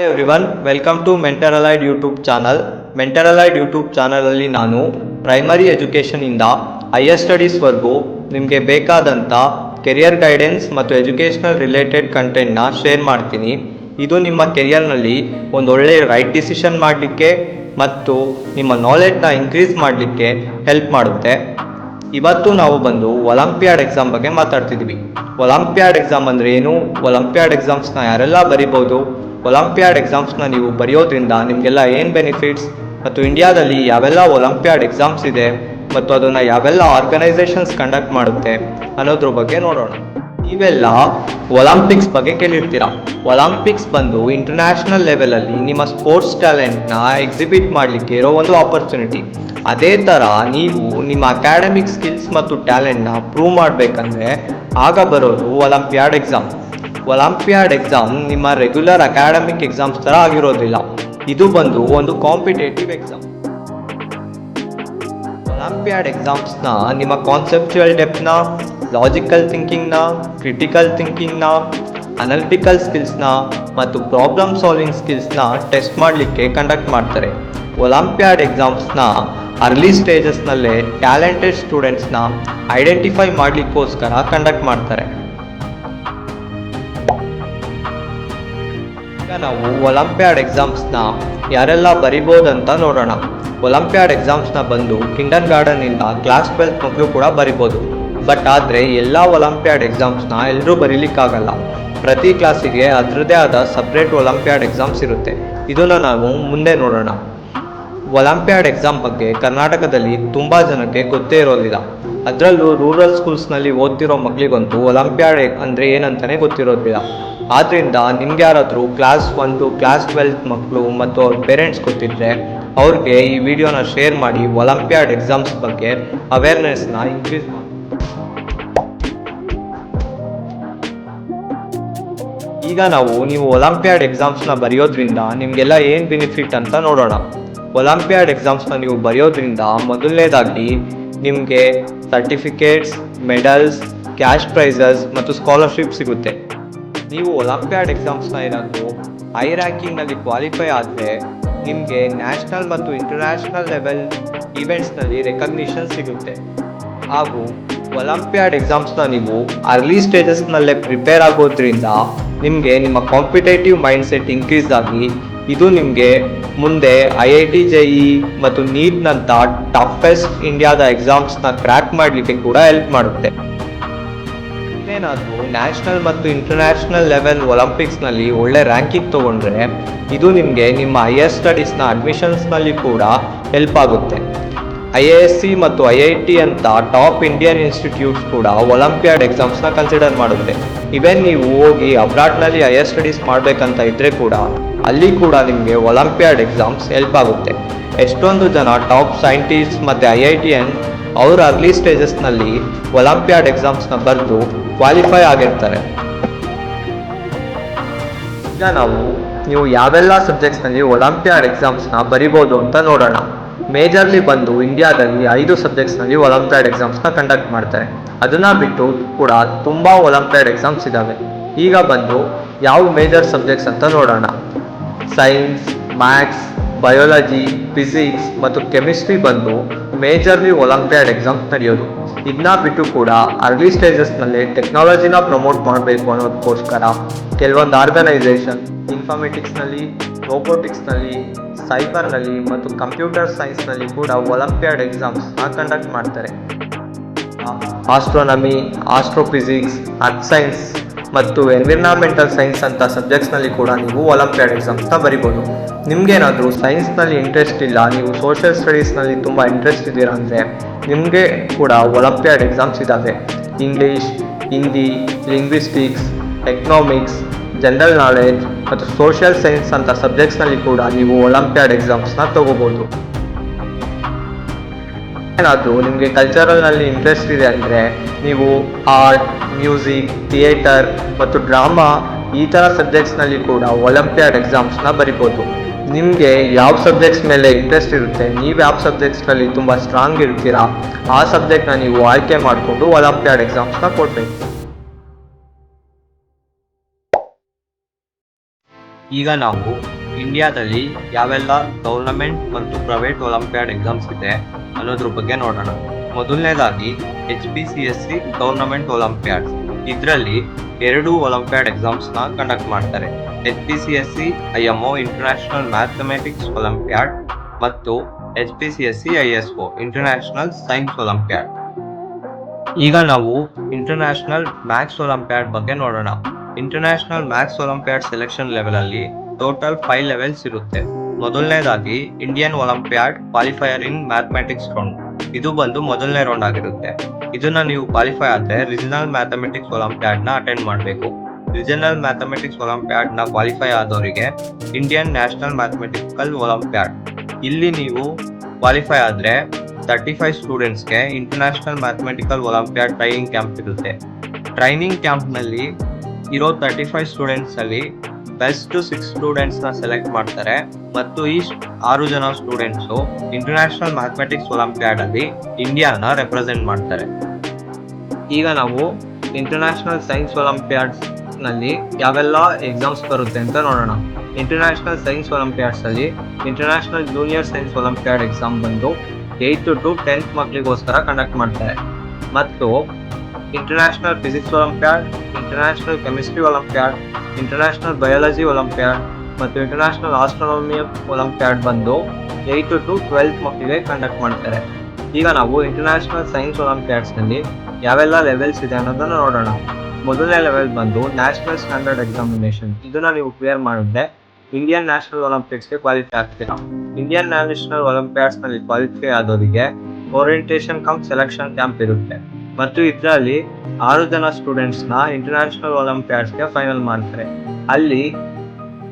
Everyone, welcome to Mentor Allied YouTube channel. Mentor Allied YouTube ಚಾನಲಲ್ಲಿ ನಾನು primary ಎಜುಕೇಷನಿಂದ higher ಸ್ಟಡೀಸ್ವರೆಗೂ ನಿಮಗೆ ಬೇಕಾದಂಥ ಕೆರಿಯರ್ ಗೈಡೆನ್ಸ್ ಮತ್ತು ಎಜುಕೇಷನಲ್ ರಿಲೇಟೆಡ್ ಕಂಟೆಂಟ್ನ ಶೇರ್ ಮಾಡ್ತೀನಿ. ಇದು ನಿಮ್ಮ ಕೆರಿಯರ್ನಲ್ಲಿ ಒಂದು ಒಳ್ಳೆಯ ರೈಟ್ ಡಿಸಿಷನ್ ಮಾಡಲಿಕ್ಕೆ ಮತ್ತು ನಿಮ್ಮ ನಾಲೆಡ್ಜನ್ನ ಇನ್ಕ್ರೀಸ್ ಮಾಡಲಿಕ್ಕೆ ಹೆಲ್ಪ್ ಮಾಡುತ್ತೆ. ಇವತ್ತು ನಾವು ಬಂದು ಒಲಿಂಪಿಯಾಡ್ ಎಕ್ಸಾಮ್ ಬಗ್ಗೆ ಮಾತಾಡ್ತಿದ್ವಿ. ಒಲಿಂಪಿಯಾಡ್ ಎಕ್ಸಾಮ್ ಅಂದರೆ ಏನು, ಒಲಿಂಪಿಯಾಡ್ ಎಕ್ಸಾಮ್ಸ್ನ ಯಾರೆಲ್ಲ ಬರಿಬೋದು, ಒಲಿಂಪಿಯಾಡ್ ಎಕ್ಸಾಮ್ಸ್ನ ನೀವು ಬರೆಯೋದ್ರಿಂದ ನಿಮಗೆಲ್ಲ ಏನು ಬೆನಿಫಿಟ್ಸ್, ಮತ್ತು ಇಂಡಿಯಾದಲ್ಲಿ ಯಾವೆಲ್ಲ ಒಲಿಂಪಿಯಾಡ್ ಎಕ್ಸಾಮ್ಸ್ ಇದೆ ಮತ್ತು ಅದನ್ನು ಯಾವೆಲ್ಲ ಆರ್ಗನೈಸೇಷನ್ಸ್ ಕಂಡಕ್ಟ್ ಮಾಡುತ್ತೆ ಅನ್ನೋದ್ರ ಬಗ್ಗೆ ನೋಡೋಣ. ನೀವೆಲ್ಲ ಒಲಿಂಪಿಕ್ಸ್ ಬಗ್ಗೆ ಕೇಳಿರ್ತೀರ. ಒಲಿಂಪಿಕ್ಸ್ ಬಂದು ಇಂಟರ್ನ್ಯಾಷನಲ್ ಲೆವೆಲಲ್ಲಿ ನಿಮ್ಮ ಸ್ಪೋರ್ಟ್ಸ್ ಟ್ಯಾಲೆಂಟ್ನ ಎಕ್ಸಿಬಿಟ್ ಮಾಡಲಿಕ್ಕೆ ಇರೋ ಒಂದು ಆಪರ್ಚುನಿಟಿ. ಅದೇ ಥರ ನೀವು ನಿಮ್ಮ ಅಕಾಡೆಮಿಕ್ ಸ್ಕಿಲ್ಸ್ ಮತ್ತು ಟ್ಯಾಲೆಂಟ್ನ ಪ್ರೂವ್ ಮಾಡಬೇಕಂದ್ರೆ ಆಗ ಬರೋದು ಒಲಿಂಪಿಯಾಡ್ ಎಕ್ಸಾಮ್. ಒಲಿಂಪಿಯಾಡ್ ಎಕ್ಸಾಮ್ ನಿಮ್ಮ ರೆಗ್ಯುಲರ್ ಅಕಾಡೆಮಿಕ್ ಎಕ್ಸಾಮ್ಸ್ ಥರ ಆಗಿರೋದಿಲ್ಲ. ಇದು ಬಂದು ಒಂದು ಕಾಂಪಿಟೇಟಿವ್ ಎಕ್ಸಾಮ್. ಒಲಿಂಪಿಯಾಡ್ ಎಕ್ಸಾಮ್ಸ್ನ ನಿಮ್ಮ ಕಾನ್ಸೆಪ್ಚುಯಲ್ ಡೆಪ್ತ್ನ, ಲಾಜಿಕಲ್ ಥಿಂಕಿಂಗ್ನ, ಕ್ರಿಟಿಕಲ್ ಥಿಂಕಿಂಗ್ನ, ಅನಾಲಿಟಿಕಲ್ ಸ್ಕಿಲ್ಸ್ನ ಮತ್ತು ಪ್ರಾಬ್ಲಮ್ ಸಾಲ್ವಿಂಗ್ ಸ್ಕಿಲ್ಸ್ನ ಟೆಸ್ಟ್ ಮಾಡಲಿಕ್ಕೆ ಕಂಡಕ್ಟ್ ಮಾಡ್ತಾರೆ. ಒಲಿಂಪಿಯಾಡ್ ಎಕ್ಸಾಮ್ಸ್ನ ಅರ್ಲಿ ಸ್ಟೇಜಸ್ನಲ್ಲೇ ಟ್ಯಾಲೆಂಟೆಡ್ ಸ್ಟೂಡೆಂಟ್ಸ್ನ ಐಡೆಂಟಿಫೈ ಮಾಡಲಿಕ್ಕೋಸ್ಕರ ಕಂಡಕ್ಟ್ ಮಾಡ್ತಾರೆ. ಈಗ ನಾವು ಒಲಿಂಪಿಯಾಡ್ ಎಕ್ಸಾಮ್ಸ್ನ ಯಾರೆಲ್ಲ ಬರಿಬೋದಂತ ನೋಡೋಣ. ಒಲಿಂಪಿಯಾಡ್ ಎಕ್ಸಾಮ್ಸ್ನ ಬಂದು ಕಿಂಡರ್ ಗಾರ್ಡನಿಂದ ಕ್ಲಾಸ್ 12 ಮಕ್ಕಳು ಕೂಡ ಬರಿಬೋದು. ಬಟ್ ಆದರೆ ಎಲ್ಲ ಒಲಿಂಪಿಯಾಡ್ ಎಕ್ಸಾಮ್ಸ್ನ ಎಲ್ಲರೂ ಬರೀಲಿಕ್ಕಾಗಲ್ಲ. ಪ್ರತಿ ಕ್ಲಾಸಿಗೆ ಅದರದ್ದೇ ಆದ ಸಪ್ರೇಟ್ ಒಲಿಂಪಿಯಾಡ್ ಎಕ್ಸಾಮ್ಸ್ ಇರುತ್ತೆ. ಇದನ್ನು ನಾವು ಮುಂದೆ ನೋಡೋಣ. ಒಲಿಂಪಿಯಾಡ್ ಎಕ್ಸಾಮ್ ಬಗ್ಗೆ ಕರ್ನಾಟಕದಲ್ಲಿ ತುಂಬ ಜನಕ್ಕೆ ಗೊತ್ತೇ ಇರೋದಿಲ್ಲ. ಅದರಲ್ಲೂ ರೂರಲ್ ಸ್ಕೂಲ್ಸ್ನಲ್ಲಿ ಓದ್ತಿರೋ ಮಕ್ಕಳಿಗಂತೂ ಒಲಿಂಪಿಯಾಡ್ ಅಂದರೆ ಏನಂತಲೇ ಗೊತ್ತಿರೋದಿಲ್ಲ. ಆದ್ದರಿಂದ ನಿಮ್ಗೆ ಯಾರಾದರೂ ಕ್ಲಾಸ್ 1 ಕ್ಲಾಸ್ 12 ಮಕ್ಕಳು ಮತ್ತು ಅವ್ರ ಪೇರೆಂಟ್ಸ್ ಗೊತ್ತಿದ್ದರೆ ಅವ್ರಿಗೆ ಈ ವಿಡಿಯೋನ ಶೇರ್ ಮಾಡಿ ಒಲಿಂಪಿಯಾಡ್ ಎಕ್ಸಾಮ್ಸ್ ಬಗ್ಗೆ ಅವೇರ್ನೆಸ್ನ ಇನ್ಕ್ರೀಸ್ ಮಾಡಿ. ಈಗ ನೀವು ಒಲಿಂಪಿಯಾಡ್ ಎಕ್ಸಾಮ್ಸ್ನ ಬರೆಯೋದ್ರಿಂದ ನಿಮಗೆಲ್ಲ ಏನು ಬೆನಿಫಿಟ್ ಅಂತ ನೋಡೋಣ. ಒಲಿಂಪಿಯಾಡ್ ಎಕ್ಸಾಮ್ಸ್ನ ನೀವು ಬರೆಯೋದ್ರಿಂದ ಮೊದಲನೇದಾಗಿ ನಿಮಗೆ ಸರ್ಟಿಫಿಕೇಟ್ಸ್, ಮೆಡಲ್ಸ್, ಕ್ಯಾಶ್ ಪ್ರೈಸಸ್ ಮತ್ತು ಸ್ಕಾಲರ್ಶಿಪ್ ಸಿಗುತ್ತೆ. ನೀವು ಒಲಿಂಪಿಯಾಡ್ ಎಕ್ಸಾಮ್ಸ್ನ ಏನಾದರೂ ಹೈ ರ್ಯಾಂಕಿಂಗ್ನಲ್ಲಿ ಕ್ವಾಲಿಫೈ ಆದರೆ ನಿಮಗೆ ನ್ಯಾಷನಲ್ ಮತ್ತು ಇಂಟರ್ನ್ಯಾಷನಲ್ ಲೆವೆಲ್ ಈವೆಂಟ್ಸ್ನಲ್ಲಿ ರೆಕಗ್ನಿಷನ್ ಸಿಗುತ್ತೆ. ಹಾಗೂ ಒಲಿಂಪಿಯಾಡ್ ಎಕ್ಸಾಮ್ಸ್ನ ನೀವು ಅರ್ಲಿ ಸ್ಟೇಜಸ್ನಲ್ಲೇ ಪ್ರಿಪೇರ್ ಆಗೋದ್ರಿಂದ ನಿಮಗೆ ನಿಮ್ಮ ಕಾಂಪಿಟೇಟಿವ್ ಮೈಂಡ್ಸೆಟ್ ಇನ್ಕ್ರೀಸ್ ಆಗಿ ಇದು ನಿಮಗೆ ಮುಂದೆ IIT JEE ಮತ್ತು ನೀಟ್ನಂಥ ಟಫೆಸ್ಟ್ ಇಂಡಿಯಾದ ಎಕ್ಸಾಮ್ಸ್ನ ಕ್ರ್ಯಾಕ್ ಮಾಡಲಿಕ್ಕೆ ಕೂಡ ಹೆಲ್ಪ್ ಮಾಡುತ್ತೆ. ಏನಾದರೂ ನ್ಯಾಷನಲ್ ಮತ್ತು ಇಂಟರ್ನ್ಯಾಷನಲ್ ಲೆವೆಲ್ ಒಲಿಂಪಿಕ್ಸ್ನಲ್ಲಿ ಒಳ್ಳೆ ರ್ಯಾಂಕಿಂಗ್ ತೊಗೊಂಡ್ರೆ ಇದು ನಿಮಗೆ ನಿಮ್ಮ ಹೈಯರ್ ಸ್ಟಡೀಸ್ನ ಅಡ್ಮಿಷನ್ಸ್ನಲ್ಲಿ ಕೂಡ ಹೆಲ್ಪ್ ಆಗುತ್ತೆ. IISc ಮತ್ತು IIT ಅಂತ ಟಾಪ್ ಇಂಡಿಯನ್ ಇನ್ಸ್ಟಿಟ್ಯೂಟ್ಸ್ ಕೂಡ ಒಲಿಂಪಿಯಾಡ್ ಎಕ್ಸಾಮ್ಸ್ನ ಕನ್ಸಿಡರ್ ಮಾಡುತ್ತೆ. ಇವನ್ ನೀವು ಹೋಗಿ ಅಬ್ರಾಡ್ನಲ್ಲಿ ಹೈಯರ್ ಸ್ಟಡೀಸ್ ಮಾಡಬೇಕಂತ ಇದ್ದರೆ ಕೂಡ ಅಲ್ಲಿ ಕೂಡ ನಿಮಗೆ ಒಲಿಂಪಿಯಾಡ್ ಎಕ್ಸಾಮ್ಸ್ ಹೆಲ್ಪ್ ಆಗುತ್ತೆ. ಎಷ್ಟೊಂದು ಜನ ಟಾಪ್ ಸೈಂಟಿಸ್ಟ್ ಮತ್ತು IITN ಅವರು ಅರ್ಲಿ ಸ್ಟೇಜಸ್ನಲ್ಲಿ ಒಲಿಂಪಿಯಾಡ್ ಎಕ್ಸಾಮ್ಸ್ನ ಬರೆದು ಕ್ವಾಲಿಫೈ ಆಗಿರ್ತಾರೆ. ಈಗ ನೀವು ಯಾವೆಲ್ಲ ಸಬ್ಜೆಕ್ಟ್ಸ್ನಲ್ಲಿ ಒಲಿಂಪಿಯಾಡ್ ಎಕ್ಸಾಮ್ಸ್ನ ಬರಿಬೋದು ಅಂತ ನೋಡೋಣ. ಮೇಜರ್ಲಿ ಬಂದು ಇಂಡಿಯಾದಲ್ಲಿ 5 ಸಬ್ಜೆಕ್ಟ್ಸ್ನಲ್ಲಿ ಒಲಿಂಪಿಯಾಡ್ ಎಕ್ಸಾಮ್ಸ್ನ ಕಂಡಕ್ಟ್ ಮಾಡ್ತಾರೆ. ಅದನ್ನು ಬಿಟ್ಟು ಕೂಡ ತುಂಬ ಒಲಿಂಪಿಯಾಡ್ ಎಕ್ಸಾಮ್ಸ್ ಇದ್ದಾವೆ. ಈಗ ಬಂದು ಯಾವ ಮೇಜರ್ ಸಬ್ಜೆಕ್ಟ್ಸ್ ಅಂತ ನೋಡೋಣ. ಸೈನ್ಸ್, ಮ್ಯಾಥ್ಸ್, ಬಯೋಲಜಿ, ಫಿಸಿಕ್ಸ್ ಮತ್ತು ಕೆಮಿಸ್ಟ್ರಿ ಬಂದು ಮೇಜರ್ಲಿ ಒಲಿಂಪಿಯಾಡ್ ಎಕ್ಸಾಮ್ಸ್ ನಡೆಯೋದು. ಇದನ್ನ ಬಿಟ್ಟು ಕೂಡ ಅರ್ಲಿ ಸ್ಟೇಜಸ್ನಲ್ಲಿ ಟೆಕ್ನಾಲಜಿನ ಪ್ರಮೋಟ್ ಮಾಡಬೇಕು ಅನ್ನೋದಕ್ಕೋಸ್ಕರ ಕೆಲವೊಂದು ಆರ್ಗನೈಸೇಷನ್ ಇನ್ಫಾರ್ಮೆಟಿಕ್ಸ್ನಲ್ಲಿ, ರೋಬೋಟಿಕ್ಸ್ನಲ್ಲಿ, ಸೈಬರ್ನಲ್ಲಿ ಮತ್ತು ಕಂಪ್ಯೂಟರ್ ಸೈನ್ಸ್ನಲ್ಲಿ ಕೂಡ ಒಲಿಂಪಿಯಾಡ್ ಎಕ್ಸಾಮ್ಸ್ನ ಕಂಡಕ್ಟ್ ಮಾಡ್ತಾರೆ. ಆಸ್ಟ್ರೋನಮಿ, ಆಸ್ಟ್ರೋಫಿಸಿಕ್ಸ್, ಅರ್ತ್ ಸೈನ್ಸ್ ಮತ್ತು ಎನ್ವಿರಾನ್ಮೆಂಟಲ್ ಸೈನ್ಸ್ ಅಂತ ಸಬ್ಜೆಕ್ಟ್ಸ್ನಲ್ಲಿ ಕೂಡ ನೀವು ಒಲಿಂಪಿಯಾಡ್ ಎಕ್ಸಾಮ್ಸ್ನ ಬರಿಬೋದು. ನಿಮಗೇನಾದರೂ ಸೈನ್ಸ್ನಲ್ಲಿ ಇಂಟ್ರೆಸ್ಟ್ ಇಲ್ಲ, ನೀವು ಸೋಷಿಯಲ್ ಸ್ಟಡೀಸ್ನಲ್ಲಿ ತುಂಬ ಇಂಟ್ರೆಸ್ಟ್ ಇದ್ದೀರಾ ಅಂದರೆ ನಿಮಗೆ ಕೂಡ ಒಲಿಂಪಿಯಾಡ್ ಎಕ್ಸಾಮ್ಸ್ ಇದ್ದಾವೆ. English, Hindi, linguistics, economics, general knowledge ಮತ್ತು ಸೋಷಿಯಲ್ ಸೈನ್ಸ್ ಅಂತ ಸಬ್ಜೆಕ್ಟ್ಸ್ನಲ್ಲಿ ಕೂಡ ನೀವು ಒಲಿಂಪಿಯಾಡ್ ಎಕ್ಸಾಮ್ಸ್ನ ತಗೋಬೋದು. ಏನಾದರೂ ನಿಮಗೆ ಕಲ್ಚರಲ್ನಲ್ಲಿ ಇಂಟ್ರೆಸ್ಟ್ ಇದೆ ಅಂದರೆ ನೀವು ಆರ್ಟ್, ಮ್ಯೂಸಿಕ್, ಥಿಯೇಟರ್ ಮತ್ತು ಡ್ರಾಮಾ ಈ ಥರ ಸಬ್ಜೆಕ್ಟ್ಸ್ನಲ್ಲಿ ಕೂಡ ಒಲಿಂಪಿಯಾಡ್ ಎಕ್ಸಾಮ್ಸ್ನ ಬರಿಬೋದು. ನಿಮಗೆ ಯಾವ ಸಬ್ಜೆಕ್ಟ್ಸ್ ಮೇಲೆ ಇಂಟ್ರೆಸ್ಟ್ ಇರುತ್ತೆ, ನೀವು ಯಾವ ಸಬ್ಜೆಕ್ಟ್ಸ್ನಲ್ಲಿ ತುಂಬ ಸ್ಟ್ರಾಂಗ್ ಇರ್ತೀರಾ ಆ ಸಬ್ಜೆಕ್ಟ್ನ ನೀವು ಆಯ್ಕೆ ಮಾಡಿಕೊಂಡು ಒಲಿಂಪಿಯಾಡ್ ಎಕ್ಸಾಮ್ಸ್ನ ಕೊಡಬೇಕು. ಈಗ ನಾವು ಇಂಡಿಯಾದಲ್ಲಿ ಯಾವೆಲ್ಲ ಗೌರ್ನಮೆಂಟ್ ಮತ್ತು ಪ್ರೈವೇಟ್ ಒಲಿಂಪಿಯಾಡ್ ಎಕ್ಸಾಮ್ಸ್ ಇದೆ ಅನ್ನೋದ್ರ ಬಗ್ಗೆ ನೋಡೋಣ. ಮೊದಲನೇದಾಗಿ HPCSC ಗೌರ್ನಮೆಂಟ್ ಒಲಿಂಪಿಯಾಡ್. ಇದರಲ್ಲಿ 2 ಒಲಿಂಪಿಯಾಡ್ ಎಕ್ಸಾಮ್ಸ್ನ ಕಂಡಕ್ಟ್ ಮಾಡ್ತಾರೆ. HPCSC IMO international mathematics olympiad ಮತ್ತು HPCSC ISO international science olympiad. ಈಗ ನಾವು ಇಂಟರ್ನ್ಯಾಷನಲ್ ಮ್ಯಾಥ್ಸ್ ಒಲಿಂಪಿಯಾಡ್ ಬಗ್ಗೆ ನೋಡೋಣ. International maths olympiad selection level ಅಲ್ಲಿ ಟೋಟಲ್ 5 ಲೆವೆಲ್ಸ್ ಇರುತ್ತೆ. ಮೊದಲನೇದಾಗಿ Indian olympiad qualifier in mathematics round. ಇದು ಬಂದು ಮೊದಲನೇ ರೌಂಡ್ ಆಗಿರುತ್ತೆ. ಇದನ್ನ ನೀವು ಕ್ವಾಲಿಫೈ ಆದ್ರೆ ರೀಜನಲ್ ಮ್ಯಾಥಮೆಟಿಕ್ಸ್ ಒಲಿಂಪಿಯಾಡ್ ನ ಅಟೆಂಡ್ ಮಾಡಬೇಕು. ರೀಜನಲ್ ಮ್ಯಾಥಮೆಟಿಕ್ಸ್ ಒಲಿಂಪಿಯಾಡ್ ನ ಕ್ವಾಲಿಫೈ ಆದವರಿಗೆ ಇಂಡಿಯನ್ ನ್ಯಾಷನಲ್ ಮ್ಯಾಥಮೆಟಿಕಲ್ ಒಲಿಂಪಿಯಾಡ್. ಇಲ್ಲಿ ನೀವು ಕ್ವಾಲಿಫೈ ಆದ್ರೆ 35 ಸ್ಟೂಡೆಂಟ್ಸ್ಗೆ international mathematical olympiad training camp ಇರುತ್ತೆ. ಟ್ರೈನಿಂಗ್ ಕ್ಯಾಂಪ್ನಲ್ಲಿ ಇರೋ 35 ಸ್ಟೂಡೆಂಟ್ಸ್ ಅಲ್ಲಿ ಬೆಸ್ಟ್ 6 ಸ್ಟೂಡೆಂಟ್ಸ್ನ ಸೆಲೆಕ್ಟ್ ಮಾಡ್ತಾರೆ ಮತ್ತು ಈ 6 ಜನ ಸ್ಟೂಡೆಂಟ್ಸು ಇಂಟರ್ನ್ಯಾಷನಲ್ ಮ್ಯಾಥಮೆಟಿಕ್ಸ್ ಒಲಿಂಪಿಯಾಡ್ ಅಲ್ಲಿ ಇಂಡಿಯಾನ ರೆಪ್ರೆಸೆಂಟ್ ಮಾಡ್ತಾರೆ. ಈಗ ನಾವು ಇಂಟರ್ನ್ಯಾಷನಲ್ ಸೈನ್ಸ್ ಒಲಿಂಪಿಯಾಡ್ಸ್ ನಲ್ಲಿ ಯಾವೆಲ್ಲ ಎಕ್ಸಾಮ್ಸ್ ಬರುತ್ತೆ ಅಂತ ನೋಡೋಣ. ಇಂಟರ್ನ್ಯಾಷನಲ್ ಸೈನ್ಸ್ ಒಲಿಂಪಿಯಾಡ್ಸ್ ಅಲ್ಲಿ international junior science olympiad exam ಬಂದು 8th to 10th ಮಕ್ಕಳಿಗೋಸ್ಕರ ಕಂಡಕ್ಟ್ ಮಾಡ್ತಾರೆ. ಮತ್ತು international physics olympiad, international chemistry olympiad, international biology olympiad ಮತ್ತು ಇಂಟರ್ನ್ಯಾಷನಲ್ ಆಸ್ಟ್ರೋನಮಿ ಒಲಿಂಪಿಯಾಡ್ ಬಂದು 8th to 12th ಮಕ್ಕಳಿಗೆ ಕಂಡಕ್ಟ್ ಮಾಡ್ತಾರೆ. ಈಗ ನಾವು ಇಂಟರ್ನ್ಯಾಷನಲ್ ಸೈನ್ಸ್ ಒಲಿಂಪಿಯಾಡ್ಸ್ನಲ್ಲಿ ಯಾವೆಲ್ಲ ಲೆವೆಲ್ಸ್ ಇದೆ ಅನ್ನೋದನ್ನು ನೋಡೋಣ. ಮೊದಲನೇ ಲೆವೆಲ್ ಬಂದು ನ್ಯಾಷನಲ್ ಸ್ಟ್ಯಾಂಡರ್ಡ್ ಎಕ್ಸಾಮಿನೇಷನ್. ಇದನ್ನ ನೀವು ಕ್ಲಿಯರ್ ಮಾಡಿದ್ರೆ ಇಂಡಿಯನ್ ನ್ಯಾಷನಲ್ ಒಲಿಂಪಿಕ್ಸ್ಗೆ ಕ್ವಾಲಿಫೈ ಆಗ್ತೀರಾ. ಇಂಡಿಯನ್ ನ್ಯಾಷನಲ್ ಒಲಿಂಪಿಯಾಡ್ಸ್ನಲ್ಲಿ ಕ್ವಾಲಿಫೈ ಆದವರಿಗೆ ಓರಿಯಂಟೇಷನ್ ಕಮ್ ಸೆಲೆಕ್ಷನ್ ಕ್ಯಾಂಪ್ ಇರುತ್ತೆ ಮತ್ತು ಇದರಲ್ಲಿ 6 ಜನ ಸ್ಟೂಡೆಂಟ್ಸ್ನ ಇಂಟರ್ನ್ಯಾಷನಲ್ ಒಲಿಂಪಿಯಾಡ್ಸ್ಗೆ ಫೈನಲ್ ಮಾಡ್ತಾರೆ. ಅಲ್ಲಿ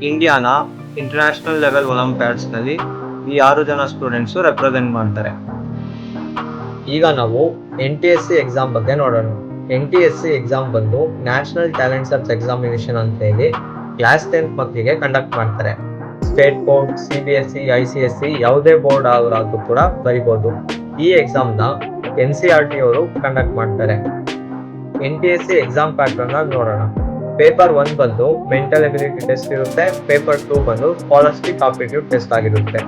ಇಂಡಿಯಾನ ಇಂಟರ್ನ್ಯಾಷನಲ್ ಲೆವೆಲ್ ಒಲಿಂಪಿಯಾಡ್ಸ್ನಲ್ಲಿ ಈ 6 ಜನ ಸ್ಟೂಡೆಂಟ್ಸು ರೆಪ್ರೆಸೆಂಟ್ ಮಾಡ್ತಾರೆ. ಈಗ ನಾವು NTSC ಎಕ್ಸಾಮ್ ಬಗ್ಗೆ ನೋಡೋಣ. NTSC ಎಕ್ಸಾಮ್ ಬಂದು ನ್ಯಾಷನಲ್ ಟ್ಯಾಲೆಂಟ್ ಸರ್ಚ್ ಎಕ್ಸಾಮಿನೇಷನ್ ಅಂತ ಹೇಳಿ ಕ್ಲಾಸ್ 10th ಮಕ್ಕಳಿಗೆ ಕಂಡಕ್ಟ್ ಮಾಡ್ತಾರೆ. ಸ್ಟೇಟ್ ಬೋರ್ಡ್, CBSE, ICSE ಯಾವುದೇ ಬೋರ್ಡ್ ಅವರಾದ್ರೂ ಕೂಡ ಬರಿಬೋದು. ಈ ಎಕ್ಸಾಮ್ನ NCERT ಅವರು ಕಂಡಕ್ಟ್ ಮಾಡ್ತಾರೆ. NTSC ಎಕ್ಸಾಮ್ ಪ್ಯಾಟರ್ನ್ ನೋಡೋಣ. ಪೇಪರ್ 1 ಬಂದು ಮೆಂಟಲ್ ಎಬಿಲಿಟಿ ಟೆಸ್ಟ್ ಇರುತ್ತೆ. ಪೇಪರ್ 2 ಬಂದು ಸ್ಕಾಲರ್ಸ್ಟಿಕ್ ಆಪ್ಟಿಟ್ಯೂಡ್ ಟೆಸ್ಟ್ ಆಗಿರುತ್ತೆ.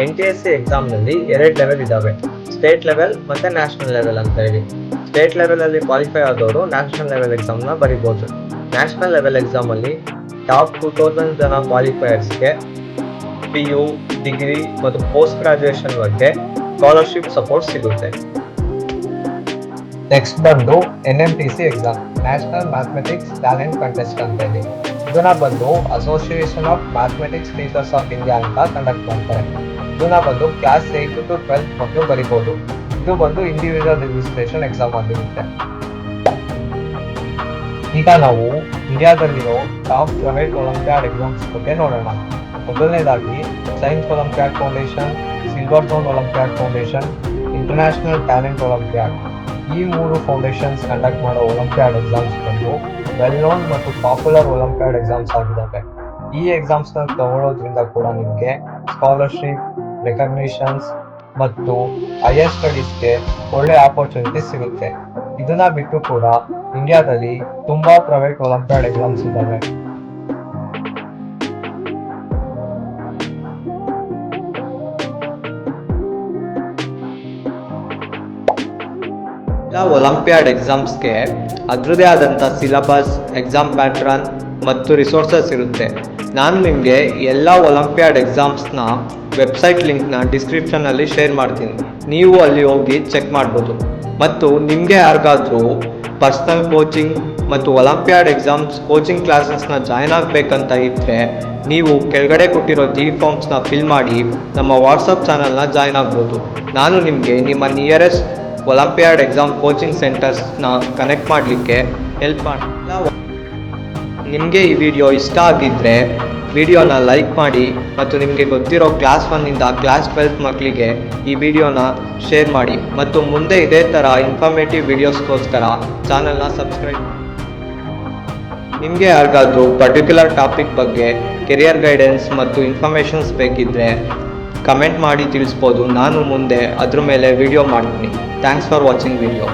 NTSC ಎಕ್ಸಾಮ್ನಲ್ಲಿ 2 ಲೆವೆಲ್ ಇದಾವೆ, ಸ್ಟೇಟ್ ಲೆವೆಲ್ ಮತ್ತೆ ನ್ಯಾಷನಲ್ ಲೆವೆಲ್ ಅಂತ ಹೇಳಿ. ಸ್ಟೇಟ್ ಲೆವೆಲ್ ಅಲ್ಲಿ ಕ್ವಾಲಿಫೈ ಆದವರು ನ್ಯಾಷನಲ್ ಲೆವೆಲ್ ಎಕ್ಸಾಮ್ನ ಬರಿಬೋದು. ನ್ಯಾಷನಲ್ ಲೆವೆಲ್ ಎಕ್ಸಾಮ್ ಅಲ್ಲಿ ಟಾಪ್ 2000 ಜನ ಕ್ವಾಲಿಫೈಯರ್ಸ್ಗೆ PU, ಡಿಗ್ರಿ ಮತ್ತು ಪೋಸ್ಟ್ ಗ್ರಾಜುಯೇಷನ್ ಬಗ್ಗೆ ಸ್ಕಾಲರ್ಶಿಪ್ ಸಪೋರ್ಟ್ ಸಿಗುತ್ತೆ. ನೆಕ್ಸ್ಟ್ ಬಂದು NMTC exam, national mathematics talent contest ಅಂತ ಹೇಳಿ. ಇದನ್ನ ಬಂದು association of mathematics teachers of India ಅಂತ ಕಂಡಕ್ಟ್ ಮಾಡ್ತಾರೆ. ಇದನ್ನ ಬಂದು ಕ್ಲಾಸ್ 8th to 12th ಮಕ್ಕಳು ಬರಿಬೋದು. ಇದು ಬಂದು ಇಂಡಿವಿಜುವಲ್ ರಿಜಿಸ್ಟ್ರೇಷನ್ ಎಕ್ಸಾಮ್ ಆಗಿರುತ್ತೆ. ಈಗ ನಾವು ಇಂಡಿಯಾದಲ್ಲಿರೋ ಟಾಪ್ ಪ್ರೈವೇಟ್ ಒಲಿಂಪಿಯಾಡ್ ಎಕ್ಸಾಮ್ಸ್ ಬಗ್ಗೆ ನೋಡೋಣ. ಮೊದಲನೇದಾಗಿ science olympiad foundation, silver zone olympiad foundation, international talent olympiad. ಈ 3 ಫೌಂಡೇಶನ್ಸ್ ಕಂಡಕ್ಟ್ ಮಾಡೋ ಒಲಿಂಪಿಯಾಡ್ ಎಕ್ಸಾಮ್ಸ್ ಬಂದು ವೆಲ್ ನೋನ್ ಮತ್ತು ಪಾಪ್ಯುಲರ್ ಒಲಿಂಪಿಯಾಡ್ ಎಕ್ಸಾಮ್ಸ್ ಆಗಿದ್ದಾವೆ. ಈ ಎಕ್ಸಾಮ್ಸ್ನ ತಗೊಳ್ಳೋದ್ರಿಂದ ಕೂಡ ನಿಮಗೆ ಸ್ಕಾಲರ್ಶಿಪ್, ರೆಕಗ್ನಿಷನ್ಸ್ ಮತ್ತು ಹೈಯರ್ ಸ್ಟಡೀಸ್ಗೆ ಒಳ್ಳೆ ಆಪರ್ಚುನಿಟಿ ಸಿಗುತ್ತೆ. ಇದನ್ನ ಬಿಟ್ಟು ಕೂಡ ಇಂಡಿಯಾದಲ್ಲಿ ತುಂಬಾ ಪ್ರೈವೇಟ್ ಒಲಿಂಪಿಯಾಡ್ ಎಕ್ಸಾಮ್ಸ್ ಇದ್ದಾವೆ. ಎಲ್ಲ ಒಲಿಂಪಿಯಾಡ್ ಎಕ್ಸಾಮ್ಸ್ಗೆ ಅದರದೇ ಆದಂಥ ಸಿಲಬಸ್, ಎಕ್ಸಾಮ್ ಪ್ಯಾಟ್ರನ್ ಮತ್ತು ರಿಸೋರ್ಸಸ್ ಇರುತ್ತೆ. ನಾನು ನಿಮಗೆ ಎಲ್ಲ ಒಲಿಂಪಿಯಾಡ್ ಎಕ್ಸಾಮ್ಸ್ನ ವೆಬ್ಸೈಟ್ ಲಿಂಕ್ನ ಡಿಸ್ಕ್ರಿಪ್ಷನಲ್ಲಿ ಶೇರ್ ಮಾಡ್ತೀನಿ. ನೀವು ಅಲ್ಲಿ ಹೋಗಿ ಚೆಕ್ ಮಾಡ್ಬೋದು. ಮತ್ತು ನಿಮಗೆ ಯಾರಿಗಾದರೂ ಪರ್ಸ್ನಲ್ ಕೋಚಿಂಗ್ ಮತ್ತು ಒಲಿಂಪಿಯಾಡ್ ಎಕ್ಸಾಮ್ಸ್ ಕೋಚಿಂಗ್ ಕ್ಲಾಸಸ್ನ ಜಾಯ್ನ್ ಆಗಬೇಕಂತ ಇದ್ದರೆ ನೀವು ಕೆಳಗಡೆ ಕೊಟ್ಟಿರೋ ಫಾರ್ಮ್ಸ್ನ ಫಿಲ್ ಮಾಡಿ ನಮ್ಮ ವಾಟ್ಸಪ್ ಚಾನಲ್ನ ಜಾಯ್ನ್ ಆಗ್ಬೋದು. ನಾನು ನಿಮಗೆ ನಿಮ್ಮ ನಿಯರೆಸ್ಟ್ ಒಲಿಂಪಿಯಾಡ್ ಎಕ್ಸಾಮ್ ಕೋಚಿಂಗ್ ಸೆಂಟರ್ಸ್ನ ಕನೆಕ್ಟ್ ಮಾಡಲಿಕ್ಕೆ ಹೆಲ್ಪ್ ಮಾಡಲ್ಲ. ನಿಮಗೆ ಈ ವಿಡಿಯೋ ಇಷ್ಟ ಆಗಿದ್ದರೆ ವಿಡಿಯೋನ ಲೈಕ್ ಮಾಡಿ ಮತ್ತು ನಿಮಗೆ ಗೊತ್ತಿರೋ ಕ್ಲಾಸ್ 1ಇಂದ ಕ್ಲಾಸ್ 12 ಮಕ್ಕಳಿಗೆ ಈ ವಿಡಿಯೋನ ಶೇರ್ ಮಾಡಿ ಮತ್ತು ಮುಂದೆ ಇದೇ ಥರ ಇನ್ಫಾರ್ಮೇಟಿವ್ ವಿಡಿಯೋಸ್ಗೋಸ್ಕರ ಚಾನಲ್ನ ಸಬ್ಸ್ಕ್ರೈಬ್ ಮಾಡಿ. ನಿಮಗೆ ಯಾರಿಗಾದ್ರೂ ಪರ್ಟಿಕ್ಯುಲರ್ ಟಾಪಿಕ್ ಬಗ್ಗೆ ಕೆರಿಯರ್ ಗೈಡೆನ್ಸ್ ಮತ್ತು ಇನ್ಫಾರ್ಮೇಷನ್ಸ್ ಬೇಕಿದ್ದರೆ ಕಮೆಂಟ್ ಮಾಡಿ ತಿಳಿಸ್ಬೋದು. ನಾನು ಮುಂದೆ ಅದ್ರ ಮೇಲೆ ವಿಡಿಯೋ ಮಾಡ್ತೀನಿ. Thanks for watching video.